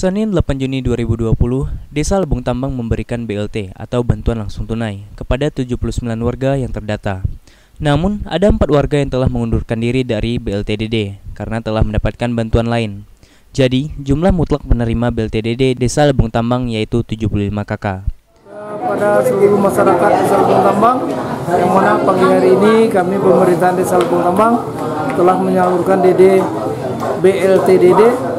Senin 8 Juni 2020, Desa Lebong Tambang memberikan BLT atau bantuan langsung tunai kepada 79 warga yang terdata. Namun, ada 4 warga yang telah mengundurkan diri dari BLTDD karena telah mendapatkan bantuan lain. Jadi, jumlah mutlak penerima BLTDD Desa Lebong Tambang yaitu 75 KK. Pada seluruh masyarakat Desa Lebong Tambang, yang mana pagi hari ini kami pemerintahan Desa Lebong Tambang telah menyalurkan BLTDD,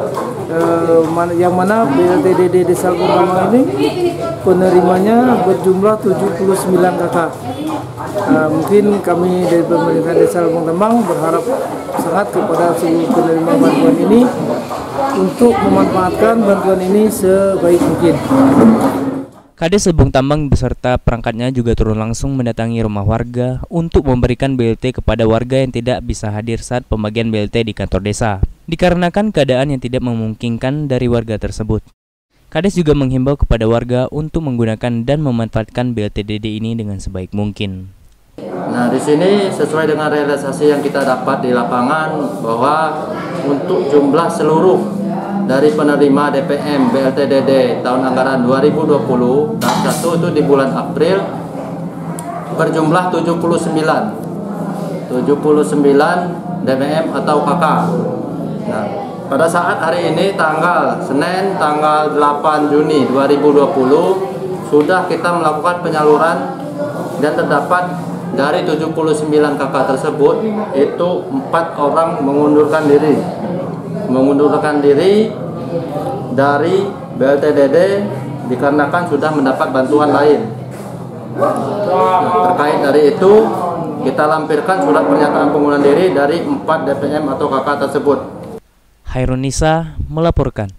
yang mana BLTDD Desa Lebong Tambang ini penerimanya berjumlah 79 KK. Mungkin kami dari pemerintah Desa Lebong Tambang berharap sangat kepada seluruh penerima bantuan ini untuk memanfaatkan bantuan ini sebaik mungkin. Kades Lebong Tambang beserta perangkatnya juga turun langsung mendatangi rumah warga untuk memberikan BLT kepada warga yang tidak bisa hadir saat pembagian BLT di kantor desa, dikarenakan keadaan yang tidak memungkinkan dari warga tersebut. Kades juga menghimbau kepada warga untuk menggunakan dan memanfaatkan BLTDD ini dengan sebaik mungkin. Nah, di sini sesuai dengan realisasi yang kita dapat di lapangan bahwa untuk jumlah seluruh dari penerima DPM BLTDD tahun anggaran 2020 tahap 1 itu di bulan April berjumlah 79 DPM atau KK. Nah, pada saat hari ini Senin tanggal 8 Juni 2020 sudah kita melakukan penyaluran dan terdapat dari 79 KK tersebut itu 4 orang mengundurkan diri dari BLTDD dikarenakan sudah mendapat bantuan lain. Terkait dari itu, kita lampirkan surat pernyataan pengunduran diri dari 4 DPM atau KK tersebut. Hairunisa melaporkan.